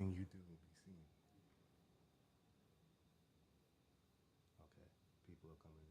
Everything you do will be seen. Okay, people are coming in.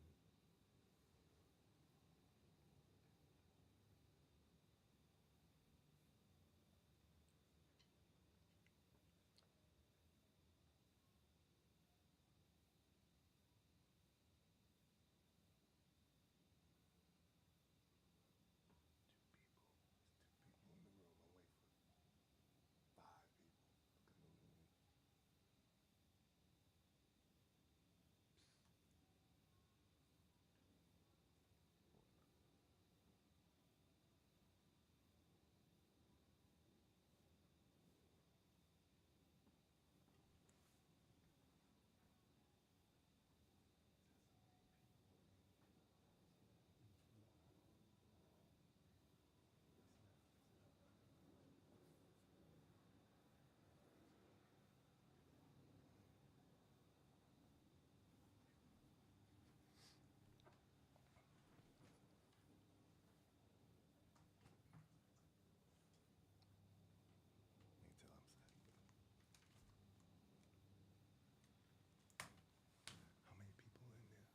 How many people in there?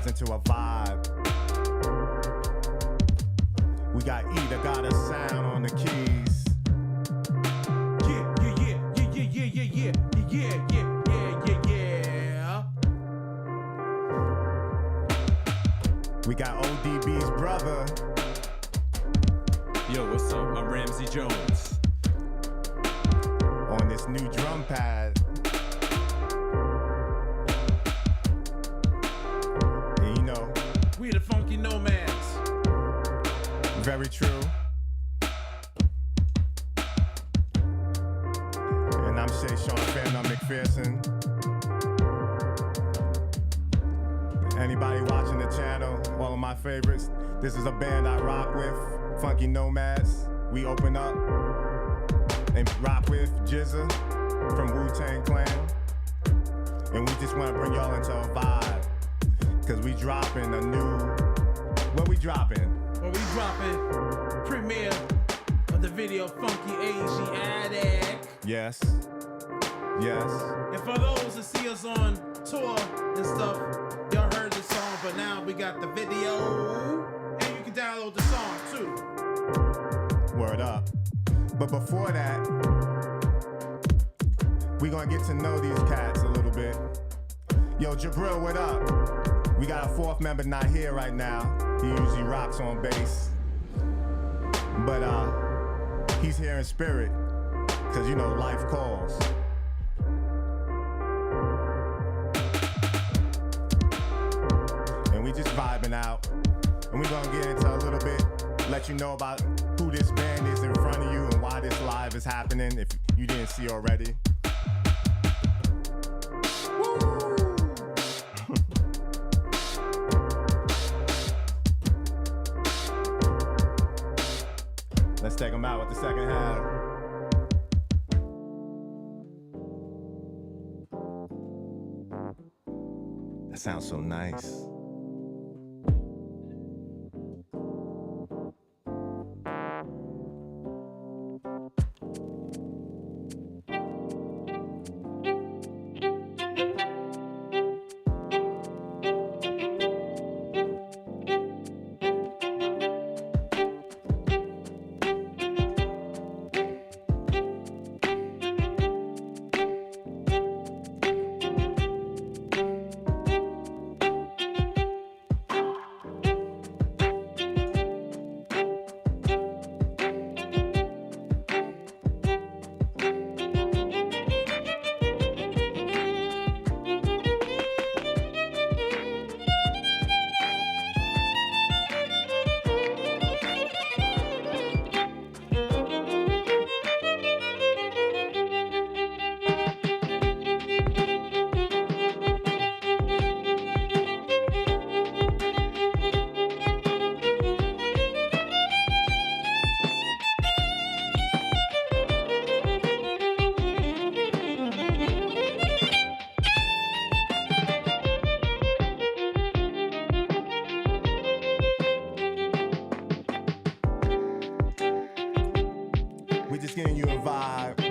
Into a vibe. We got Ida got a sound on the keys. Yeah. We got ODB's brother. Yo, what's up? I'm Ramsey Jones. On this new drum pad. We the Phunky Nomads. Very true. And I'm Shayshahn MacPherson. Anybody watching the channel, all of my favorites. This is a band I rock with, Phunky Nomads. We open up and rock with Djibril from Wu-Tang Clan. And we just want to bring y'all into a vibe. Cause we dropping a new, what we dropping? Well, we dropping premiere of the video Phunky Asiatic. Yes. And for those that see us on tour and stuff, y'all heard the song, but now we got the video, and you can download the song too. Word up. But before that, we gonna get to know these cats a little bit. Yo, Djibril, what up? We got a fourth member not here right now. He usually rocks on bass. But he's here in spirit. Cause you know life calls. And we just vibing out. And we gonna get into a little bit, let you know about who this band is in front of you and why this live is happening if you didn't see already. Let's take them out with the second half. That sounds so nice. Getting you a vibe.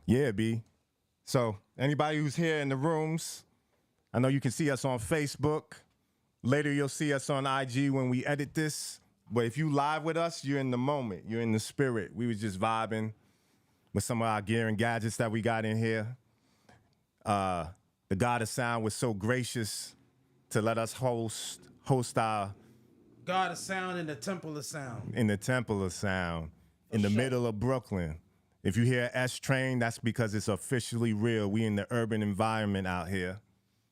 Yeah, B. So anybody who's here in the rooms, I know you can see us on Facebook. Later you'll see us on IG when we edit this. But if you live with us, you're in the moment. You're in the spirit. We was just vibing with some of our gear and gadgets that we got in here. The God of Sound was so gracious to let us host our God of Sound in the Temple of Sound. In the Temple of Sound, in the middle of Brooklyn. If you hear S Train, that's because it's officially real. We in the urban environment out here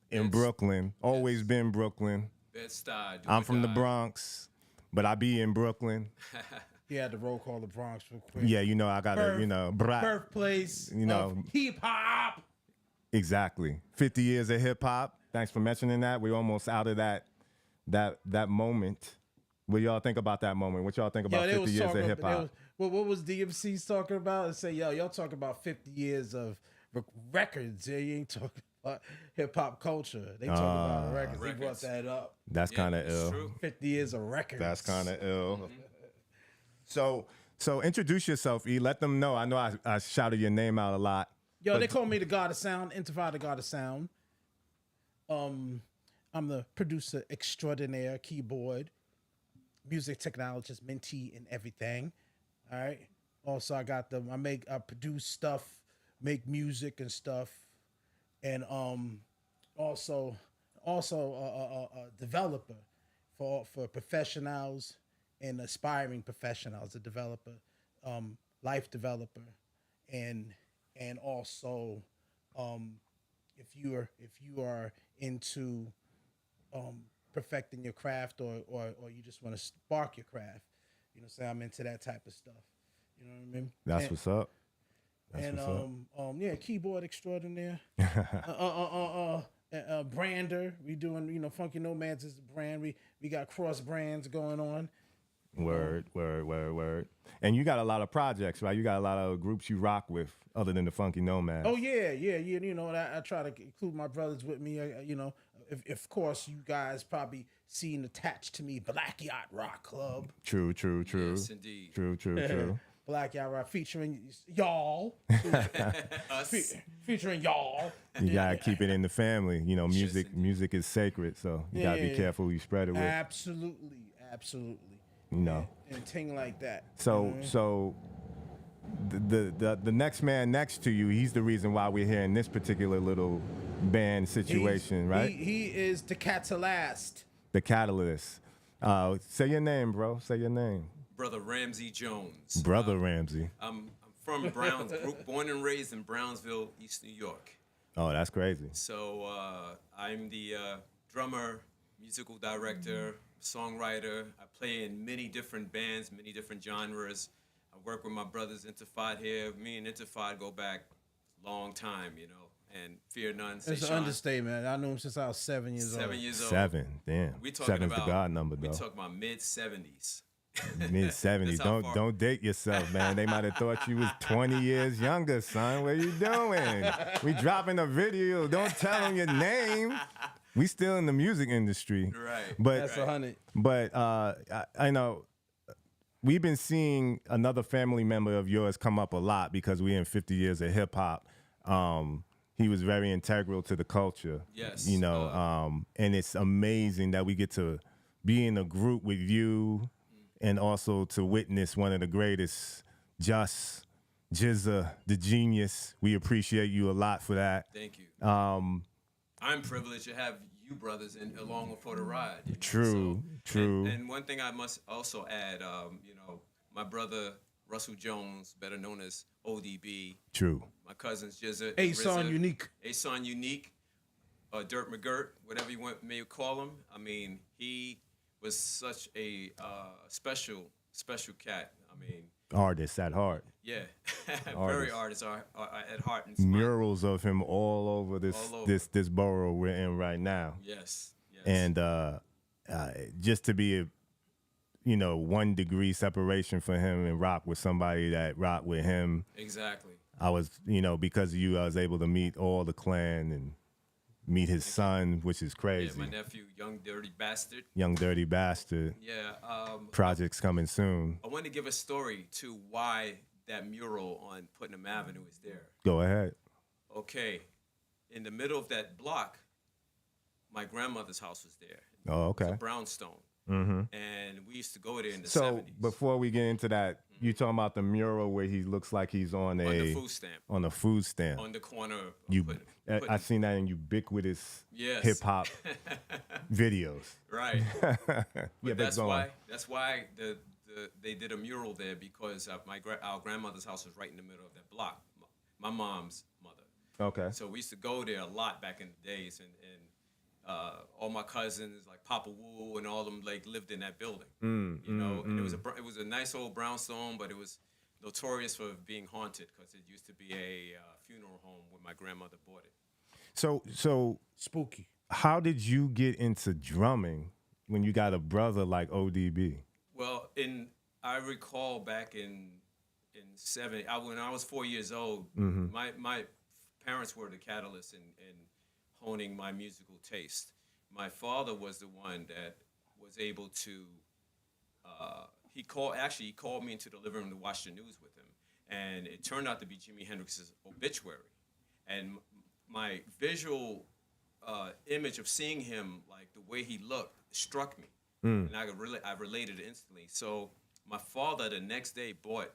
in Brooklyn. Always been Brooklyn. I'm from the Bronx, but I be in Brooklyn. He had to roll call the Bronx real quick. Yeah, you know, I gotta, birthplace, of hip hop. Exactly. 50 years of hip hop. Thanks for mentioning that. We're almost out of that moment. What y'all think about that moment? What y'all think about 50 years of hip hop? What was DMC's talking about? And say, y'all talking about 50 years of records. Yeah, you ain't talking about hip hop culture. They talking about records. They brought that up. That's kind of ill. True. 50 years of records. That's kind of ill. Mm-hmm. So introduce yourself, E. Let them know. I know I shouted your name out a lot. Yo, they call me the God of Sound, Entrified the God of Sound. I'm the producer extraordinaire, keyboard, music technologist, mentee, and everything. All right. Also, I produce stuff, make music and stuff, and also a developer for professionals and aspiring professionals. A developer, life developer, and also if you are into perfecting your craft, or you just want to spark your craft. You know what I'm saying? I'm into that type of stuff. You know what I mean? That's what's up. That's And what's up. yeah, keyboard extraordinaire. Brander. We doing, you know, Phunky Nomads is the brand. We got cross brands going on. Word. And you got a lot of projects, right? You got a lot of groups you rock with other than the Phunky Nomads. Oh yeah. You know, and I try to include my brothers with me. You know, if of course you guys probably seen attached to me Black Yacht Rock Club. True. Yes, indeed. True. Black Yacht Rock featuring y'all. Featuring y'all. You gotta keep it in the family. You know, music is sacred, so you gotta be careful who you spread it with. Absolutely. You know, and ting like that. So the next man next to you, he's the reason why we're here in this particular little band situation, right? He is the catalyst. The catalyst. Say your name, bro. Say your name. Brother Ramsey Jones. Brother Ramsey. I'm from born and raised in Brownsville, East New York. Oh, that's crazy. So I'm the drummer, musical director, songwriter. I play in many different bands, many different genres. I work with my brothers Entrified here. Me and Entrified go back a long time, you know. And PhearNone. It's an understatement. I knew him since I was 7 years old. 7 years old. 7, damn. We talking Seven's about the God number, though. We talking about mid-70s. Mid-70s. Don't date yourself, man. They might have thought you was 20 years younger, son. What are you doing? We dropping a video. Don't tell them your name. We still in the music industry. Right. But that's 100. But I know we've been seeing another family member of yours come up a lot because we're in 50 years of hip hop. He was very integral to the culture. Yes. You know, and it's amazing that we get to be in a group with you and also to witness one of the greatest, Just, Jizza, the genius. We appreciate you a lot for that. Thank you. I'm privileged to have you brothers along for the ride. True. And one thing I must also add, you know, my brother Russell Jones, better known as ODB. True. My cousins Jizza. Ason Unique. Ason Unique. Dirt McGirt, whatever you may call him. I mean, he was such a special cat. I mean, artist at heart. Yeah, very artist at heart. And murals of him all over this borough we're in right now. Yes. And just to be a 1 degree separation for him and rock with somebody that rocked with him. Exactly. I was, because of you, I was able to meet all the clan and meet his son, which is crazy. Yeah, my nephew, Young Dirty Bastard. Young Dirty Bastard. Yeah. Project's coming soon. I want to give a story to why that mural on Putnam Avenue is there. Go ahead. Okay. In the middle of that block, my grandmother's house was there. Oh, okay. It's a brownstone. Mm-hmm. And we used to go there in the 70s. So before we get into that, you talking about the mural where he looks like he's on the food stamp. On a food stamp. On the corner. I seen that in ubiquitous yes. hip hop videos. Right. Yeah, that's why they did a mural there because our grandmother's house was right in the middle of that block. My mom's mother. Okay. So we used to go there a lot back in the days, and all my cousins like Papa Wu and all of them lived in that building. And it was a nice old brownstone, but it was notorious for being haunted because it used to be a funeral home when my grandmother bought it. So spooky. How did you get into drumming when you got a brother like ODB? Well, I recall back in 70, when I was 4 years old, my parents were the catalyst in honing my musical taste. My father was the one that was able to. He called me into the living room to watch the news with him, and it turned out to be Jimi Hendrix's obituary. And my visual image of seeing him, like the way he looked, struck me, and I related it instantly. So my father the next day bought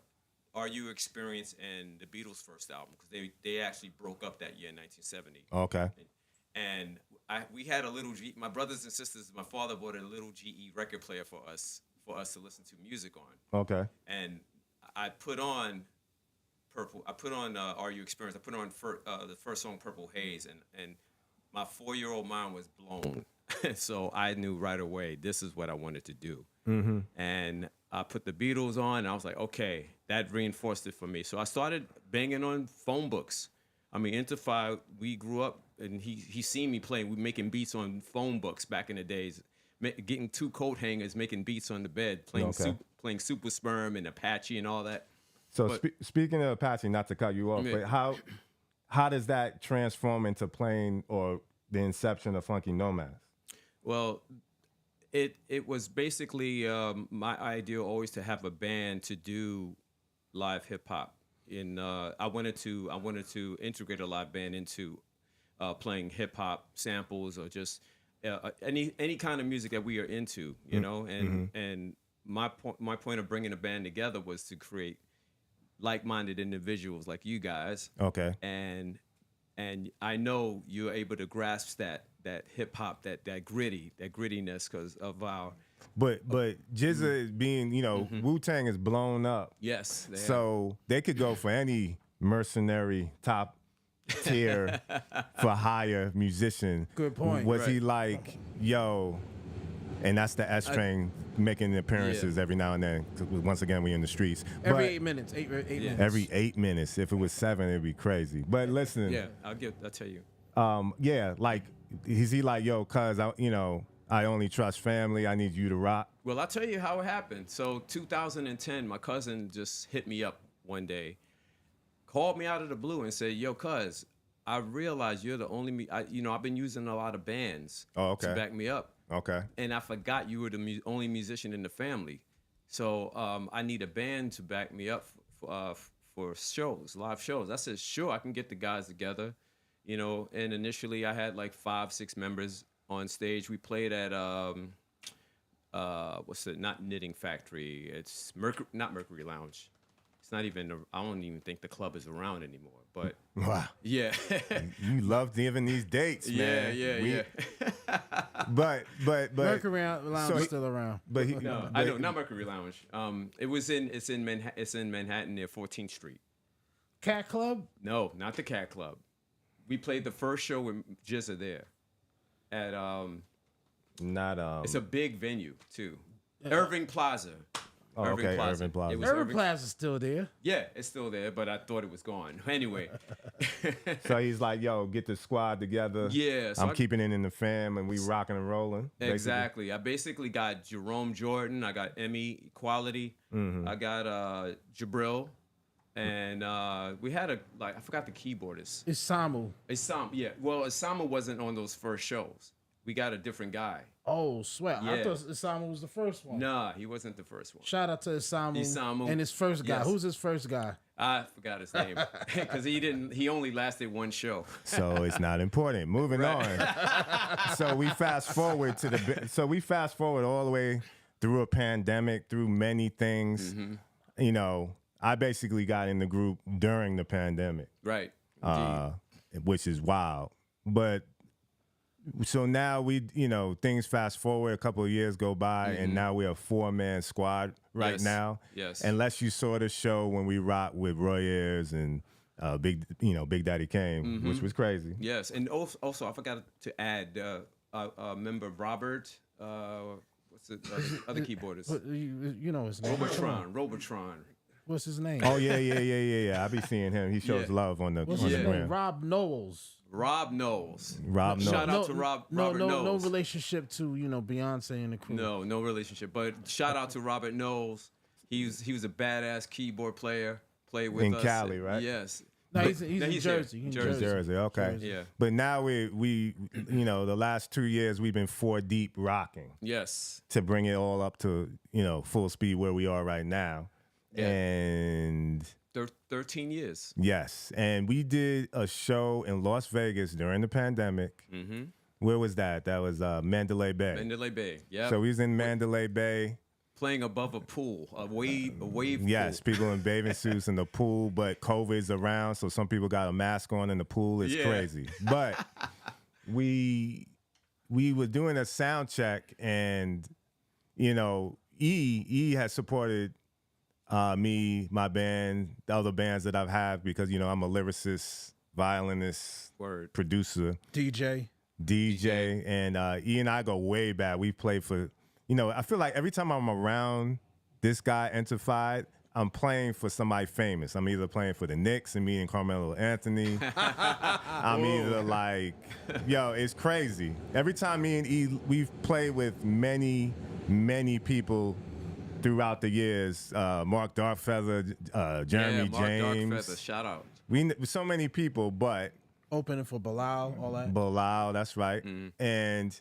Are You Experience and the Beatles' first album because they actually broke up that year in 1970. Okay. And we had a little my brothers and sisters. My father bought a little GE record player for us to listen to music on. Okay. And I put on Are You Experience. I put on the first song, Purple Haze, and my 4-year-old mind was blown. So I knew right away this is what I wanted to do. And I put the Beatles on, and I was like, okay, that reinforced it for me. So I started banging on phone books. I mean, Entrified, we grew up, and he seen me playing. We were making beats on phone books back in the days, getting 2 coat hangers, making beats on the bed, playing playing Super Sperm and Apache and all that. So speaking of Apache, not to cut you off, but how does that transform into playing or the inception of Phunky Nomads? Well, it was basically my idea always to have a band to do live hip hop. I wanted to integrate a live band into playing hip hop samples or just any kind of music that we are into, you know. And my point of bringing a band together was to create like-minded individuals like you guys. Okay. And I know you're able to grasp that hip hop, that grittiness because of our. But Jizza is being, you know, Wu-Tang is blown up. Yes. So they could go for any mercenary top tier for hire musician. Good point. Was he like, yo, and that's the S Train making appearances every now and then. 'Cause once again, we in the streets. Every 8 minutes. Eight minutes. Every 8 minutes. If it was 7, it'd be crazy. But listen. Yeah, I'll tell you. Yeah, like, is he like, yo, cuz I only trust family. I need you to rock. Well, I'll tell you how it happened. So 2010, my cousin just hit me up one day, called me out of the blue and said, yo, cuz, I realize you're the only, I've been using a lot of bands to back me up. Okay. And I forgot you were the only musician in the family. So I need a band to back me up for shows, live shows. I said, sure, I can get the guys together. And initially I had like 5-6 members on stage. We played at not Knitting Factory. It's not Mercury Lounge. It's not even. I don't even think the club is around anymore. But wow, yeah, you love giving these dates, man. Yeah. But Mercury Lounge is still around. But I know not Mercury Lounge. It's in Manhattan near 14th Street. Cat Club? No, not the Cat Club. We played the first show with Jizza there. At it's a big venue too. Irving Plaza. Oh, Irving Plaza. Irving Plaza's still there. Yeah, it's still there, but I thought it was gone. Anyway. So he's like, yo, get the squad together. Yeah. So I'm keeping it in the fam and we rocking and rolling. Exactly. I basically got Jerome Jordan. I got Emmy Equality. I got Djibril. And we had I forgot the keyboardist. Isamu. Yeah. Well, Isamu wasn't on those first shows. We got a different guy. Oh, sweat. Yeah. I thought Isamu was the first one. Nah, he wasn't the first one. Shout out to Isamu. And his first guy. Yes. Who's his first guy? I forgot his name. Because he only lasted one show. So it's not important. Moving on. So we fast forward all the way through a pandemic, through many things. I basically got in the group during the pandemic. Right. Which is wild. But so now things fast forward, a couple of years go by, and now we're a 4-man squad right now. Yes. Unless you saw the show when we rocked with Roy Ayers and Big Daddy Kane, which was crazy. Yes. And also I forgot to add member Robert, what's the other keyboardist? You know his name. Robotron. What's his name? Oh, yeah. I be seeing him. He shows love on the gram. Rob Knowles. Rob Knowles. Shout out to Robert Knowles. No relationship to, Beyonce and the crew. No relationship. But shout out to Robert Knowles. He was a badass keyboard player. Played with us. In Cali, right? Yes. No, he's in Jersey. He's Jersey, okay. Jersey. Yeah. But now we the last 2 years we've been 4 deep rocking. Yes. To bring it all up to, full speed where we are right now. Yeah. And 13 years. Yes. And we did a show in Las Vegas during the pandemic. Mm-hmm. Where was that? That was Mandalay Bay. Mandalay Bay, yeah. So we was in Mandalay Bay. Playing above a pool, a wave pool. Yes, people in bathing suits in the pool, but COVID's around, so some people got a mask on in the pool. It's crazy. But we were doing a sound check, and, E has supported me, my band, the other bands that I've had because, I'm a lyricist, violinist, producer. DJ. DJ, and E and I go way back. We played for, I feel like every time I'm around this guy, Entrified, I'm playing for somebody famous. I'm either playing for the Knicks and meeting Carmelo Anthony. I'm either like, it's crazy. Every time me and E, we've played with many, many people throughout the years. Mark Darkfeather, Jeremy James. Mark Darkfeather, shout out. So many people, but opening for Bilal, all that. Bilal, that's right. And,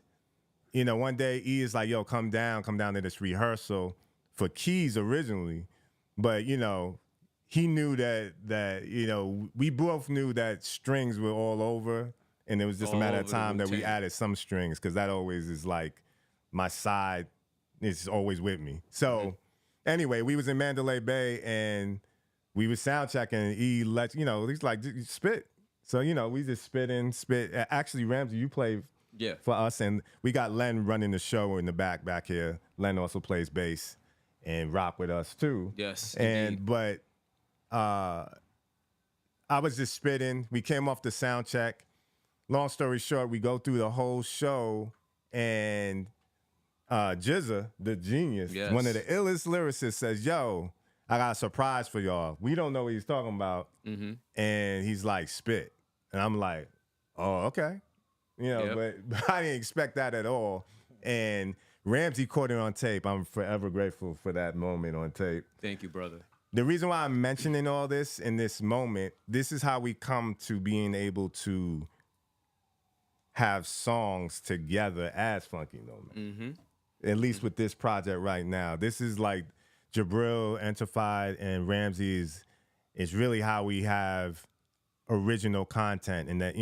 one day E is like, yo, come down to this rehearsal for keys originally. But, he knew that we both knew that strings were all over, and it was just a matter of time that we added some strings, because that always is like my side is always with me. So anyway, we was in Mandalay Bay, and we was sound checking, and he let, he's like, spit. So, we just spit. Actually, Ramsey, you played for us, and we got Len running the show in the back here. Len also plays bass and rock with us too. Yes. But I was just spitting. We came off the sound check. Long story short, we go through the whole show, and Jizza, the genius, one of the illest lyricists, says, yo, I got a surprise for y'all. We don't know what he's talking about. And he's like, spit. And I'm like, oh, okay. But I didn't expect that at all. And Ramsey caught it on tape. I'm forever grateful for that moment on tape. Thank you, brother. The reason why I'm mentioning all this in this moment, this is how we come to being able to have songs together as Phunky Nomads. At least with this project right now. This is like Djibril, Entrified, and Ramsey is really how we have original content, and that,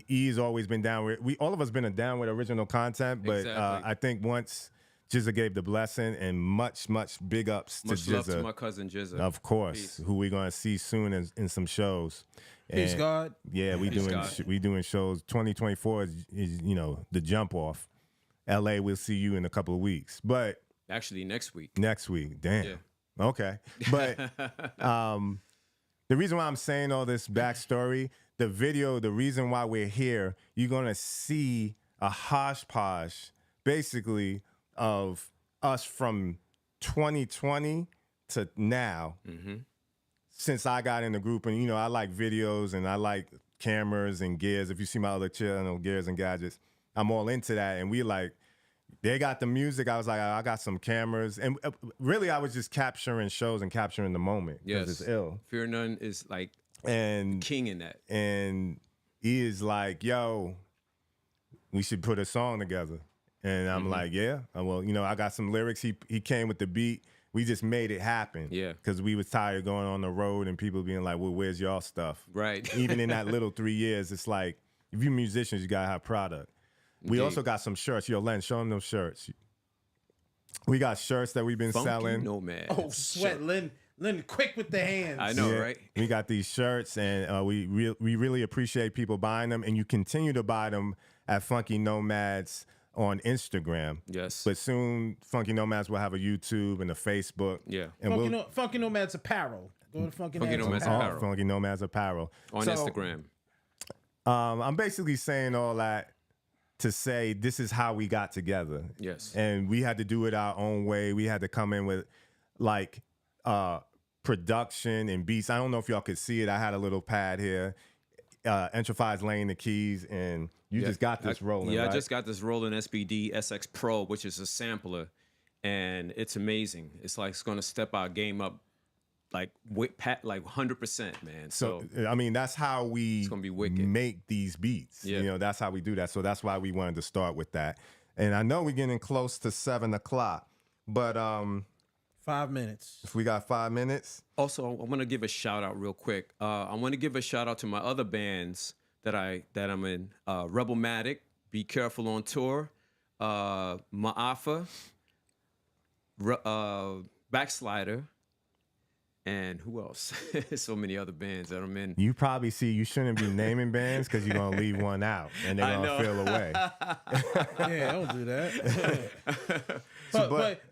E's always been down with, all of us been down with original content, but I think once Jizza gave the blessing, and much big ups to Jizza. Much love to my cousin Jizza. Of course. Peace. Who we're going to see soon in some shows. Peace, God. Yeah, we doing shows. 2024 is the jump off. LA, we'll see you in a couple of weeks. But actually next week. Damn. Yeah. Okay. But the reason why I'm saying all this backstory, the video, the reason why we're here, you're going to see a hodgepodge, basically, of us from 2020 to now, since I got in the group. And, I like videos, and I like cameras and gears. If you see my other channel, Gears and Gadgets, I'm all into that. And we they got the music. I was like, I got some cameras. And really, I was just capturing shows and capturing the moment. Yes. It's ill. PhearNone is like king in that. And he is like, yo, we should put a song together. And I'm like, yeah. Well, I got some lyrics. He came with the beat. We just made it happen. Yeah. Because we was tired of going on the road and people being like, well, where's y'all stuff? Right. Even in that little 3 years, it's like, if you musicians, you got to have product. We also got some shirts. Yo, Len, show them those shirts. We got shirts that we've been selling. Phunky Nomads. Oh, sweat, Len, quick with the hands. I know, right? We got these shirts, and we really appreciate people buying them, and you continue to buy them at Phunky Nomads on Instagram. Yes. But soon, Phunky Nomads will have a YouTube and a Facebook. Yeah. And Phunky Nomads Apparel. Go to Phunky Nomads Apparel. Phunky Nomads Apparel. On Instagram. I'm basically saying all that to say this is how we got together. Yes. And we had to do it our own way. We had to come in with production and beats. I don't know if y'all could see it. I had a little pad here. Entrified's laying the keys, and you just got this rolling, Yeah, right? I just got this rolling SBD SX Pro, which is a sampler, and it's amazing. It's like it's going to step our game up like 100%, man. So I mean, that's how we gonna be wicked. Make these beats. Yeah. That's how we do that. So that's why we wanted to start with that. And I know we're getting close to 7 o'clock, but 5 minutes. If we got 5 minutes. Also, I want to give a shout out real quick. I want to give a shout out to my other bands that I'm in. Rebelmatic, Be Careful on Tour, Ma'afa, Backslider. And who else? So many other bands that I'm in. You probably see you shouldn't be naming bands because you're gonna leave one out and they're gonna feel away. Yeah, don't do that.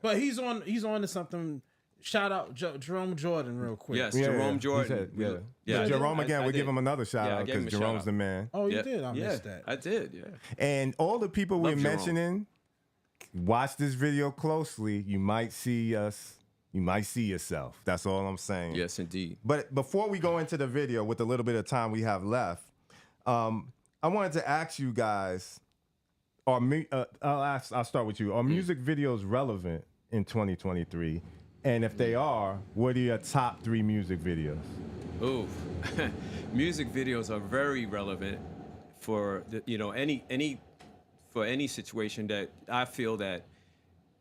But he's on to something. shout out Jerome Jordan real quick. Yes, Yeah, Jerome he Jordan. said, yeah. Yeah, Jerome I again. We'll did. give him another shout Yeah, I out gave him because a shout Jerome's out. the man. Oh, you Yeah, did. I yeah, missed that. I did. Yeah. And all the people we're Love Jerome. mentioning, watch this video closely. You might see us. You might see yourself. That's all I'm saying. Yes, indeed. But before we go into the video, with the little bit of time we have left, I wanted to ask you guys. I'll start with you. Are music videos relevant in 2023? And if they are, what are your top 3 music videos? Ooh, music videos are very relevant for any situation that I feel that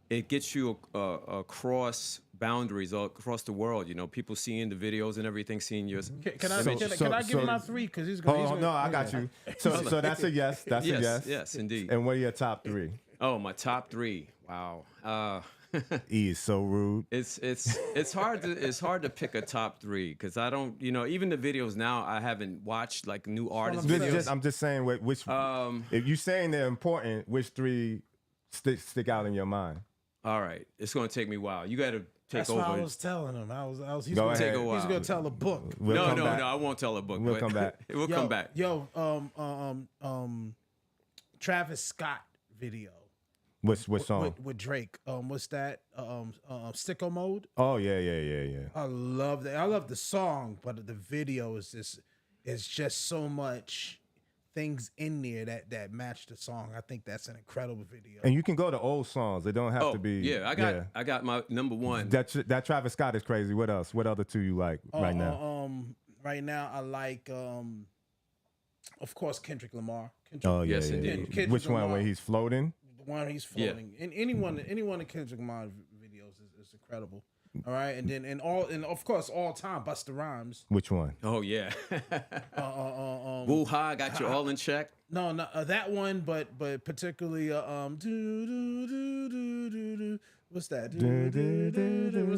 it gets you across boundaries across the world. You know, people seeing the videos and everything, seeing yours. Can I give him my 3? Because he's going. No, I got you. So that's a yes. That's a yes. Yes, indeed. And what are your top 3? Oh, my top 3. Wow. E is so rude. It's hard to pick a top 3 because I don't, even the videos now I haven't watched like new artists videos. I'm just saying which. If you're saying they're important, which 3 stick out in your mind? All right, it's gonna take me a while. You got to take That's over. what I was telling him. He's Go gonna ahead. take a while. He's gonna tell a book. We'll come back. No, I won't tell a book. We'll but come back. We'll come back. Travis Scott video. Which song? With Drake. What's that? Sicko Mode. Oh yeah. I love that. I love the song, but the video is just so much things in there that match the song. I think that's an incredible video. And you can go to old songs. They don't have to be. Yeah, I got my number 1. That Travis Scott is crazy. What else? What other 2 you like right now? Right now I like of course Kendrick Lamar. Yes, indeed. Kendrick Which one? Lamar, When he's floating? the one he's floating. And anyone in Kendrick Lamar videos is incredible. All right, and of course all time Busta Rhymes. Which one? Oh yeah. Woo Ha got you all in check. No, that one, but particularly what's that? What's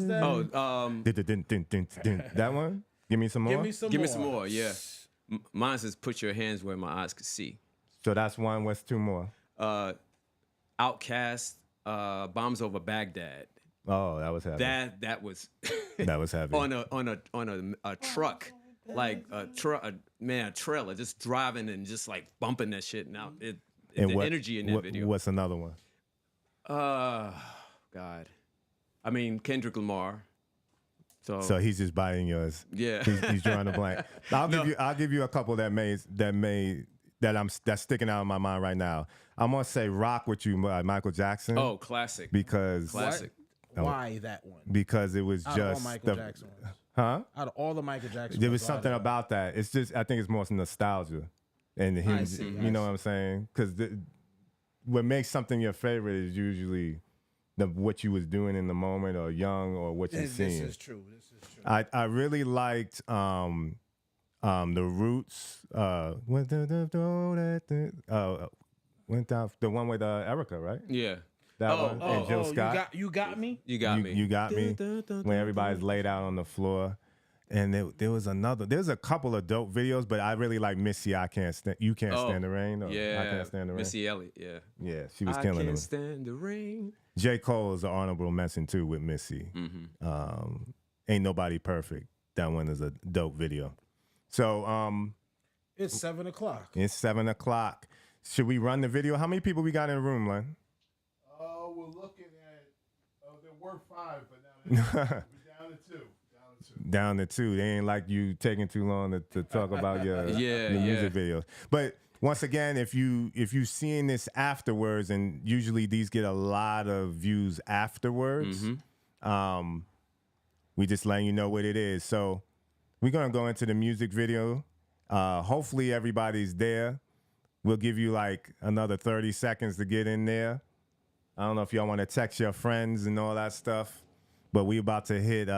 that? That one? Give me some more. Give me some more. Yeah. Mine says "Put your hands where my eyes could see." So that's one. What's 2 more? Outkast, Bombs Over Baghdad. Oh, that was heavy. That was That was heavy. on a truck, like a trailer, just driving and just like bumping that shit. Now the energy in that video. What's another one? God, I mean Kendrick Lamar. So he's just biting yours. Yeah, he's drawing a blank. I'll give you a couple that's sticking out in my mind right now. I'm gonna say "Rock with You" by Michael Jackson. Oh, classic. Because classic. Why that one? Because it was Out just of all Michael Jackson ones. Huh? Out of all the Michael Jackson There ones, was something about that. It's just, I think it's more nostalgia, and him. I see, You know what I'm saying? Because what makes something your favorite is usually what you was doing in the moment, or young, or what you're seeing. This is true. I really liked the Roots. Went down the one with Erica, right? Yeah. That one. And Jill Scott. You got me. You got me. You got me. When everybody's laid out on the floor. And there's a couple of dope videos, but I really like Missy. You can't stand the rain. Or Yeah. I can't stand the rain. Missy Elliott. Yeah. Yeah, she was I killing can't them. stand the rain. J. Cole is an honorable mention too with Missy. Mm-hmm. Ain't Nobody Perfect. That one is a dope video. So It's 7:00. it's 7:00. Should we run the video? How many people we got in the room, Len? We're looking at there were 5, but now we're down to 2. Down to 2. They ain't like you taking too long to talk about your music videos. But once again, if you seeing this afterwards, and usually these get a lot of views afterwards, we just letting you know what it is. So we're gonna go into the music video. Hopefully everybody's there. We'll give you like another 30 seconds to get in there. I don't know if y'all want to text your friends and all that stuff, but we about to hit,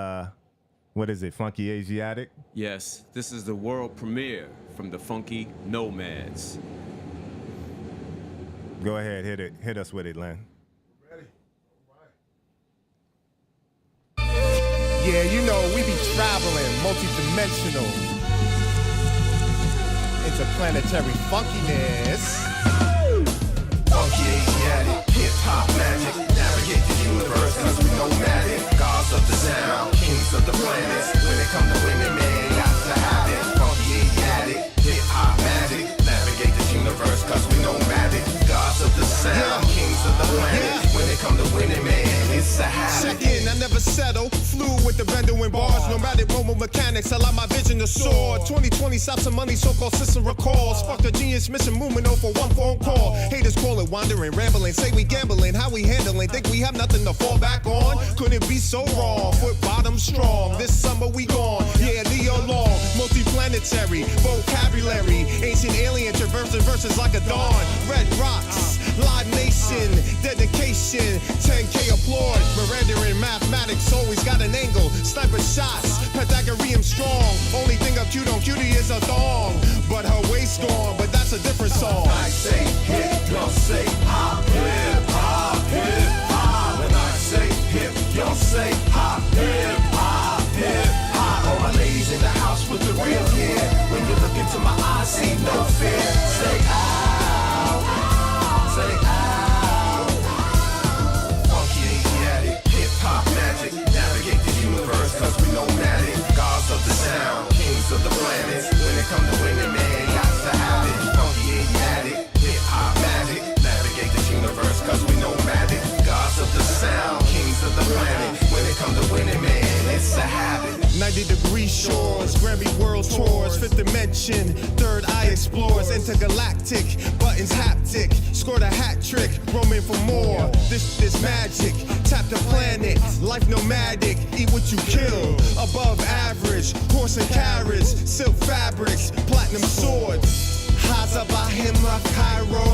what is it, Phunky Asiatic? Yes, this is the world premiere from the Phunky Nomads. Go ahead, hit it. Hit us with it, Len. Ready? All right. Yeah, you know, we be traveling, multi-dimensional, interplanetary funkiness. Phunky Asiatic, hip-hop magic, navigate the universe cause we nomadic. Gods of the sound, kings of the planets. When it come to women, man, got to have it. Phunky Asiatic, hip-hop magic, navigate the universe cause we nomadic. Gods of the sound, kings of the planet. When it come to winning, man, it's a habit. Check in, I never settle. Flew with the bender in bars. Nomadic mobile mechanics, allow my vision to soar. 2020 stop some money, so-called system recalls. Fuck the genius mission movement over one phone call. Haters call it wandering, rambling, say we gambling, how we handling. Think we have nothing to fall back on? Couldn't be so wrong. Foot bottom strong. This summer we gone. Yeah, Leo long, multi-planetary vocabulary. Ancient alien traversing verses like a dawn. Red rocks, live nation, dedication, 10K applaud. Miranda in mathematics always got an angle. Sniper shots, Pythagorean strong. Only thing up cute on cutie is a thong. But her waist gone, but that's a different song. I say hip, y'all say hop, hip, hop, hip, hop. When I say hip, y'all say hop, hip, hop, hip, hop. All my ladies in the house with the real gear. When you look into my eyes, see no fear. Say ow, say ow. Phunky Asiatic, hip hop magic, navigate the universe cause we nomadic. Gods of the sound, kings of the planets. When it come to winning, man, got to have it. Phunky Asiatic, hip hop magic, navigate the universe cause we nomadic. Gods of the sound, kings of the planet. When it come to winning, man, it's a habit. 90-degree shores, Grammy World Tours, Fifth Dimension, Third Eye Explores, Intergalactic, buttons haptic, scored a hat trick, roaming for more. This magic, tap the planet, life nomadic, eat what you kill. Above average, horse and carriage, silk fabrics, platinum swords. Haza Bahimra, Cairo,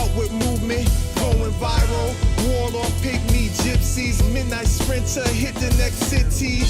upward movement, going viral. Warlord, pygmy, gypsies, midnight sprinter, hit the next city.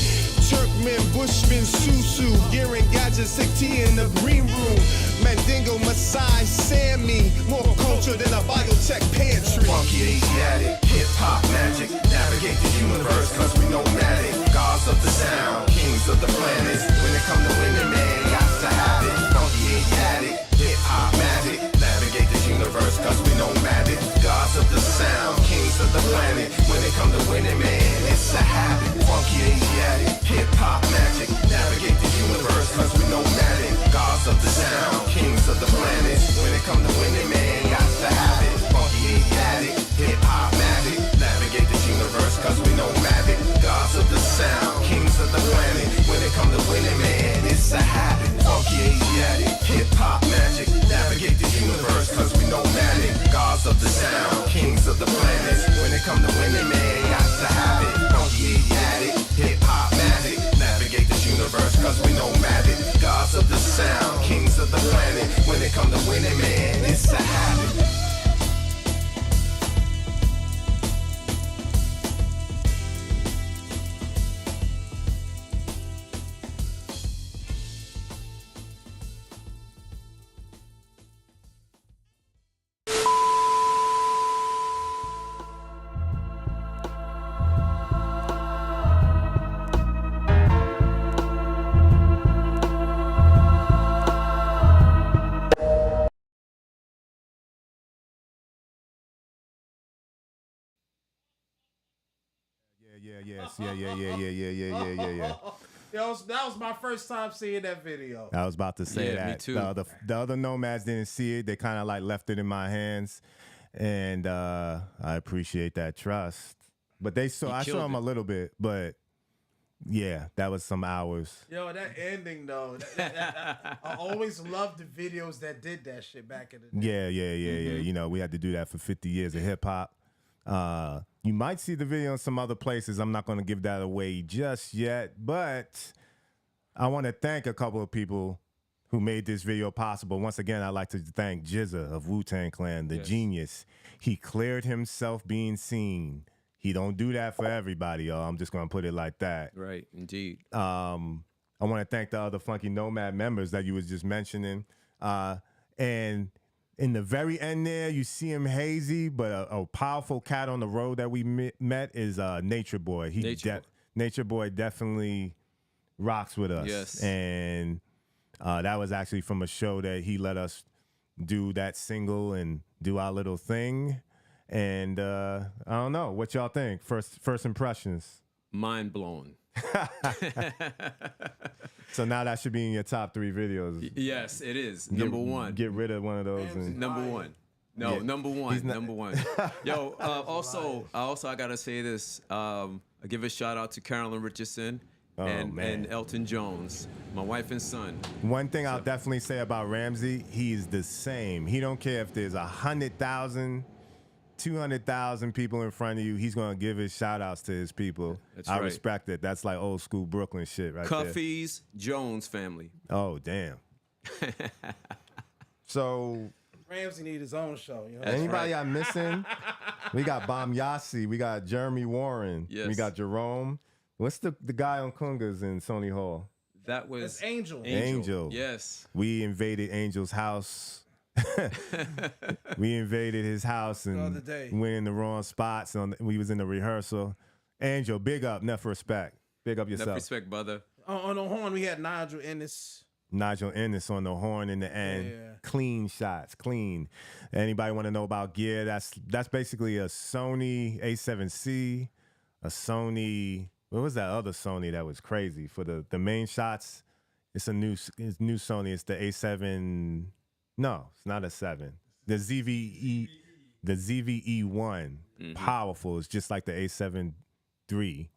Turkmen, Bushmen, Susu, gearing gadgets, sick tea in the green room. Mandingo, Maasai, Sammy, more culture than a biotech pantry. Phunky Asiatic, hip-hop magic, navigate the universe cause we nomadic. Gods of the sound, kings of the planets. When it come to winning, man, got to have it. Phunky Asiatic, hip-hop magic, navigate the universe cause we nomadic. Gods of the sound, kings of the planet. When it come to winning, man, it's a habit. Phunky Asiatic, hip-hop magic, navigate the universe cause we nomadic. Gods of the sound, kings of the planet. When it come to winning, man, got to have it. Phunky Asiatic, hip-hop magic, navigate the universe cause we nomadic. Gods of the sound, kings of the planet. When it come to winning, man, it's a habit. Phunky Asiatic, hip-hop magic, navigate the universe cause we nomadic. Gods of the sound, kings of the planet. When it come to winning, man, got to have it. Phunky Asiatic, hip-hop magic, navigate the universe cause we nomadic. Gods of the sound, kings of the planet. When it come to winning, man, it's a habit. Yeah. That was my first time seeing that video. I was about to say Yeah, that. me too. The other nomads didn't see it. They kind of like left it in my hands, and I appreciate that trust. But I saw them a little bit, but yeah, that was some hours. Yo, that ending though. I always loved the videos that did that shit back in the day. Yeah. You know, we had to do that for 50 years of hip hop. You might see the video in some other places. I'm not going to give that away just yet, but I want to thank a couple of people who made this video possible. Once again, I'd like to thank Jizza of Wu-Tang Clan, the genius. He cleared himself being seen. He don't do that for everybody, y'all. I'm just going to put it like that. Right, indeed. I want to thank the other Phunky Nomad members that you was just mentioning. And in the very end there, you see him hazy, but a powerful cat on the road that we met is Nature Boy. Nature Boy definitely rocks with us. Yes. And that was actually from a show that he let us do that single and do our little thing. And I don't know what y'all think. First impressions. Mind blown. So now that should be in your top 3 videos. Yes, it is. Number one. Get rid of one of those. And, Number one. No, Yeah. number one. Number one. Yo, I gotta say this. I give a shout out to Carolyn Richardson and Elton Jones, my wife and son. one thing I'll definitely say about Ramsey, he's the same. He don't care if there's 100,000, 200,000 people in front of you. He's gonna give his shout outs to his people. That's I right. respect it. That's like old school Brooklyn shit right there. Cuffees Jones family. Oh damn. So Ramsey need his own show. You know? anybody I'm missing? We got Bam Yassi. We got Jeremy Warren. Yes. We got Jerome. What's the guy on Kungas in Sony Hall? That was That's Angel. Angel. Yes. We invaded Angel's house. We invaded his house and other day. went in the wrong spots. We was in the rehearsal. Angel, big up, enough respect. Big up Enough yourself. respect, brother. On the horn, we had Nigel Ennis. Nigel Ennis on the horn in the end. Yeah. Clean shots, clean. Anybody want to know about gear? That's basically a Sony A7C, a Sony. What was that other Sony that was crazy for the main shots? It's new Sony. It's the A7. No, it's not a 7. The ZVE1. Powerful. It's just like the A7 III,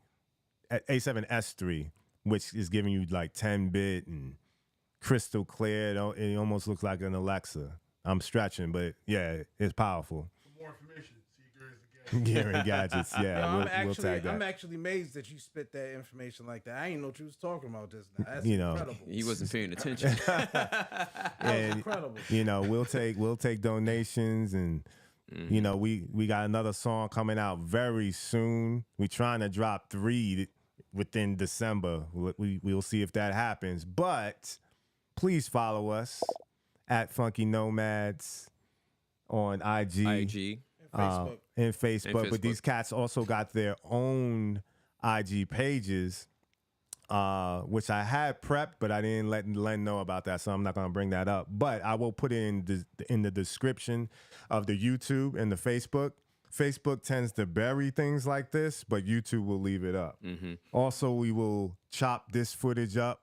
A7S3, which is giving you like 10-bit and crystal clear. It almost looks like an Alexa. I'm stretching, but yeah, it's powerful. For more information, see Gears Gear and gadgets, yeah. Yo, we'll tag that. I'm actually amazed that you spit that information like that. I didn't know what you was talking about just now. That's You know. incredible. He wasn't paying attention. That was incredible. You know, we'll take donations, and you know, we got another song coming out very soon. We're trying to drop 3 within December. We'll see if that happens. But please follow us at Phunky Nomads on IG. IG. Facebook. And Facebook. But Facebook. these cats also got their own IG pages, which I had prepped, but I didn't let Len know about that, so I'm not gonna bring that up. But I will put it in the description of the YouTube and the Facebook. Facebook tends to bury things like this, but YouTube will leave it up. Also, we will chop this footage up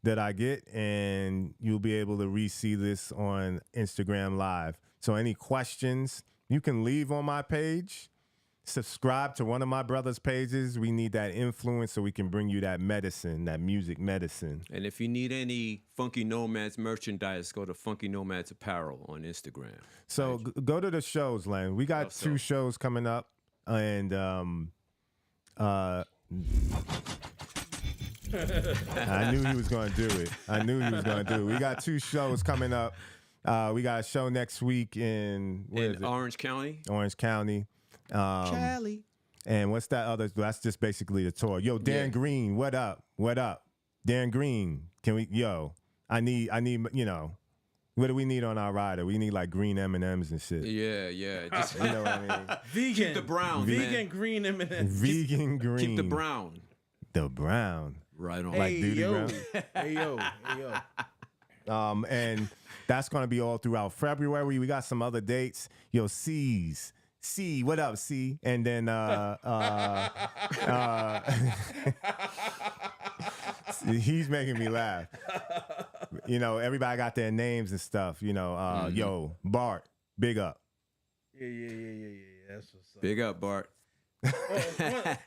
that I get, and you'll be able to re-see this on Instagram Live. So any questions, you can leave on my page. Subscribe to one of my brother's pages. We need that influence so we can bring you that medicine, that music medicine. And if you need any Phunky Nomads merchandise, go to Phunky Nomads Apparel on Instagram. So go to the shows, Len. We got 2 shows coming up, and I knew he was going to do it. We got 2 shows coming up. We got a show next week in Orange County. Orange County. Charlie. And what's that other? That's just basically the tour. Yo, Dan Green, what up? What up? Dan Green, can we? Yo, I need. You know, what do we need on our rider? We need like green M&Ms and shit. Yeah. Just You know what I mean? Vegan. keep the brown, Vegan man. green M&M. Vegan green. Keep the brown. The brown. Right on. Like Duty yo. Brown. Hey yo. And that's gonna be all throughout February. We got some other dates. Yo, C, what up, C? And then he's making me laugh. You know, everybody got their names and stuff. You know, yo, Bart, big up. Yeah. That's what's up. Big up, Bart.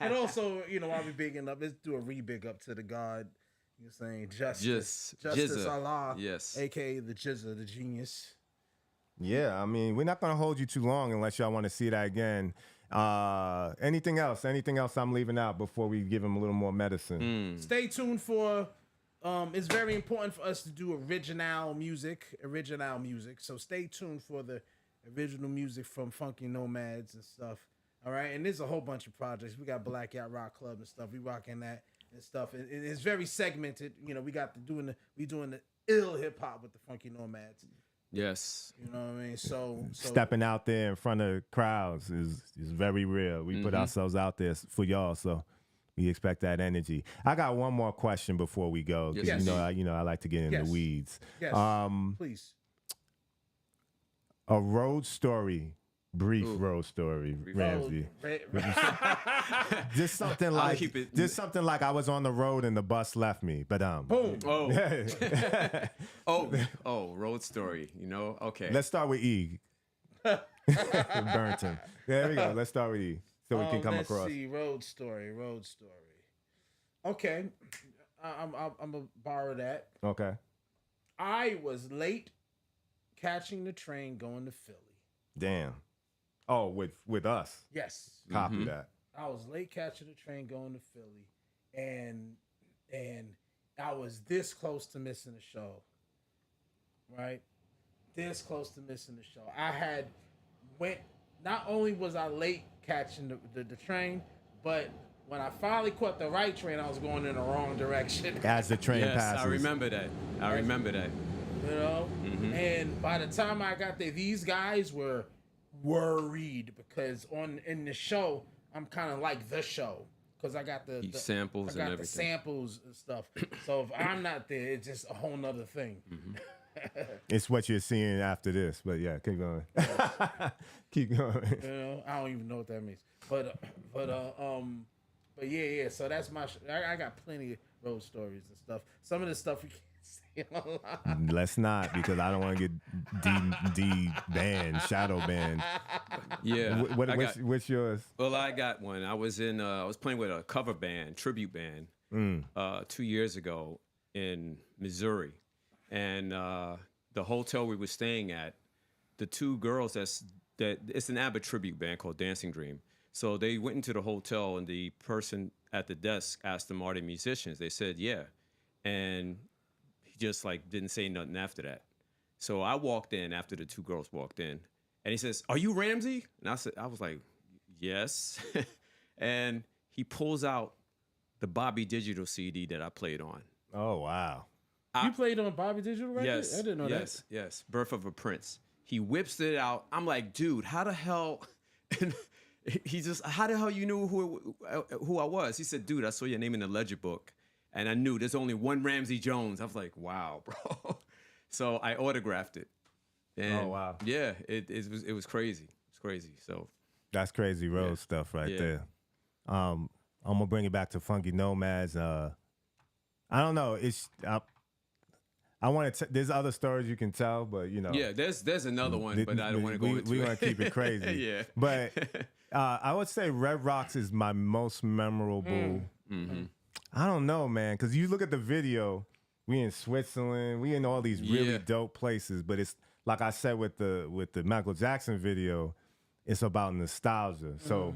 And also, you know, while we bigging up, let's do a re-big up to the God. You're saying Justice Jizza. Allah, Yes. aka the Jizza, the genius. Yeah, I mean, we're not gonna hold you too long unless y'all want to see that again. Anything else? Anything else I'm leaving out before we give him a little more medicine? Stay tuned for. It's very important for us to do original music. So stay tuned for the original music from Phunky Nomads and stuff. All right, and there's a whole bunch of projects. We got Black Yacht Rock Club and stuff. We rocking that and stuff. It's very segmented. You know, we doing the ill hip hop with the Phunky Nomads. Yes. You know what I mean? So Stepping out there in front of crowds is very real. We put ourselves out there for y'all, so we expect that energy. I got one more question before we go, because Yes. you know I like to get in the weeds. yes, please. A road story. Brief road story, Ramsey. Just something like something like I was on the road and the bus left me. But Boom. Oh, road story. You know, okay. Let's start with E. Burnton. There we go. Let's start with E, so we can come across. Let's see, road story. Okay, I'm gonna borrow that. Okay. I was late catching the train going to Philly. Damn. Oh, with us. Yes. Copy that. I was late catching the train going to Philly, and I was this close to missing the show. Right, this close to missing the show. I had went. Not only was I late catching the train, but when I finally caught the right train, I was going in the wrong direction. As the train passes. I remember that. You know, and by the time I got there, these guys were worried because in the show I'm kind of like the show because I got the samples and everything. The samples and stuff. So if I'm not there, it's just a whole nother thing. It's what you're seeing after this, but yeah, keep going. Keep going. You know, I don't even know what that means, but yeah. So that's my. I got plenty of road stories and stuff. Some of the stuff we can't say online. Let's not, because I don't want to get D banned, shadow banned. Yeah. What's yours? Well, I got one. I was playing with a cover band, tribute band, 2 years ago in Missouri, and the hotel we were staying at, the two girls it's an ABBA tribute band called Dancing Dream. So they went into the hotel, and the person at the desk asked them, "Are they musicians?" They said, "Yeah," and he just like didn't say nothing after that. So I walked in after the two girls walked in, and he says, "Are you Ramsey?" And I was like, "Yes." And he pulls out the Bobby Digital CD that I played on. Oh wow! You played on Bobby Digital record? Yes, I didn't know that. Yes. Birth of a Prince. He whips it out. I'm like, dude, how the hell? And he just, how the hell you knew who I was? He said, dude, I saw your name in the ledger book, and I knew there's only one Ramsey Jones. I was like, wow, bro. So I autographed it. And oh wow! Yeah, it was crazy. It's crazy. So that's crazy road stuff right there. I'm gonna bring it back to Phunky Nomads. I don't know. It's I want to. There's other stories you can tell, but you know. Yeah, there's another one, but I don't want to go into it. We want to keep it crazy. Yeah. But I would say Red Rocks is my most memorable. I don't know, man, because you look at the video. We in Switzerland. We in all these really dope places, but it's like I said with the Michael Jackson video. It's about nostalgia. So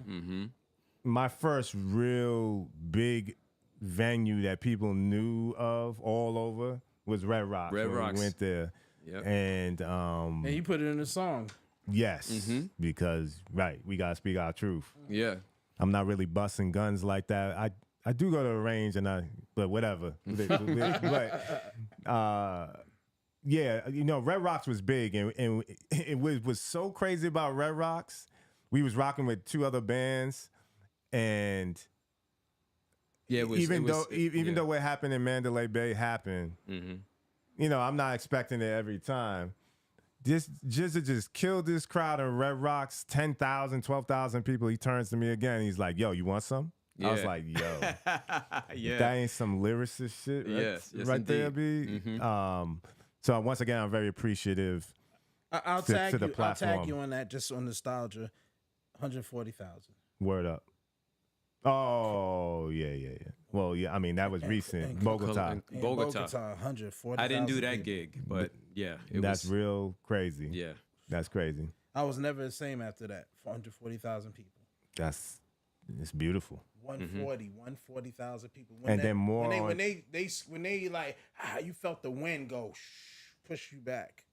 my first real big venue that people knew of all over was Red Rocks. Red Rocks. We went there. Yep. And you put it in the song. Yes, because we gotta speak our truth. Yeah. I'm not really busting guns like that. I do go to a range but whatever. But yeah, you know, Red Rocks was big, and it was so crazy about Red Rocks. We was rocking with two other bands, and even though what happened in Mandalay Bay happened, you know, I'm not expecting it every time. Jizza just killed this crowd in Red Rocks, 10,000, 12,000 people. He turns to me again. He's like, "Yo, you want some?" Yeah. I was like, "Yo, that ain't some lyricist shit, right, yes, right there, B." So once again, I'm very appreciative. I'll to tag the you. platform. I'll tag you on that, just on nostalgia. 140,000. Word up. Oh yeah. Well, yeah. I mean, that was recent. Bogota. Bogota. 140,000. I didn't do that gig, but yeah, that's real crazy. Yeah, that's crazy. I was never the same after that. 140,000 people. It's beautiful. 140,000 people. Then more when they like, you felt the wind go push you back.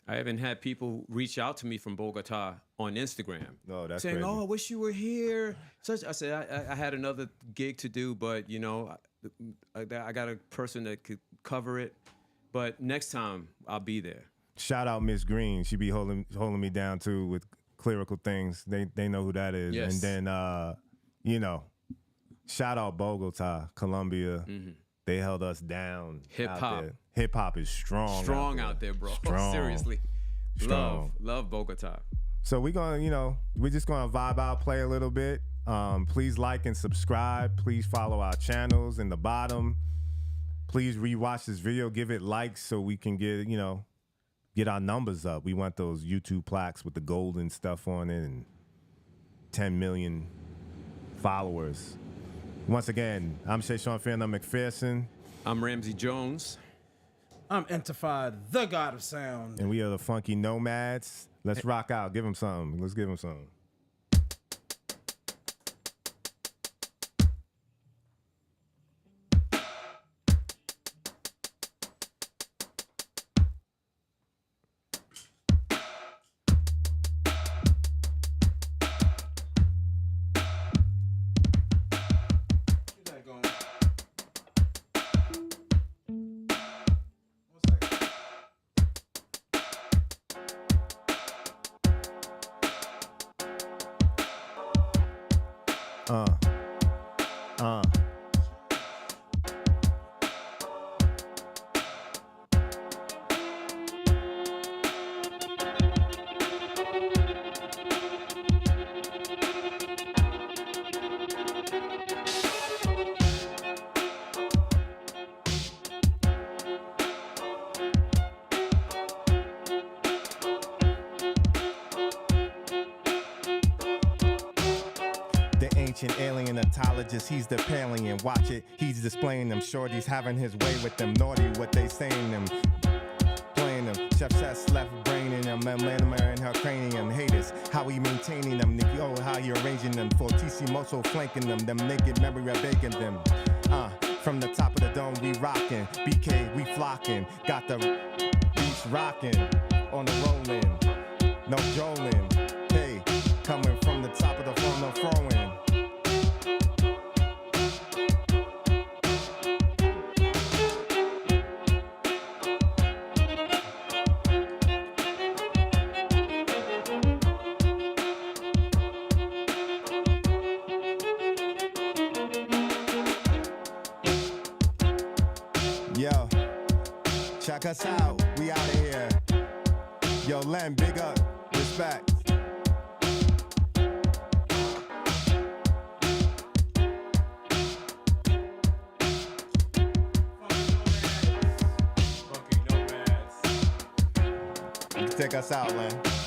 I even had people reach out to me from Bogota on Instagram. Oh, that's saying, crazy. "Oh, I wish you were here." I said, I had another gig to do, but you know, I got a person that could cover it. But next time, I'll be there. Shout out Miss Green. She be holding me down too with clerical things. They know who that is. Yes. And then you know, shout out Bogota, Colombia. They held us down. Hip hop. Hip hop is strong. Out there, bro. Strong. Seriously. Strong. Love Bogota. So we're gonna, we're just gonna vibe out, play a little bit. Please like and subscribe. Please follow our channels in the bottom. Please rewatch this video, give it likes so we can get our numbers up. We want those YouTube plaques with the golden stuff on it and 10 million followers. Once again, I'm Shayshahn MacPherson. I'm Ramsey Jones. I'm Entrified, the God of Sound. And we are the Phunky Nomads. Let's rock out. Give them something. Let's give them something. Ancient alien ontologist, he's the pallion. Watch it, he's displaying them. Shorty's having his way with them. Naughty, what they saying them. Playing them. Chef Seth's left braining them. Memebers in her cranium. Haters, how he maintaining them. Nicky, how he arranging them. For TC Moso flanking them. Them naked memory are baking them. From the top of the dome, we rockin'. BK, we flocking. Got the beats rocking. On the rollin'. No jolin'. Hey, coming from the top of the phone, no throwing. Yo, check us out, we out of here. Yo, Len, big up, respect. Phunky Nomads. Take us out, Len.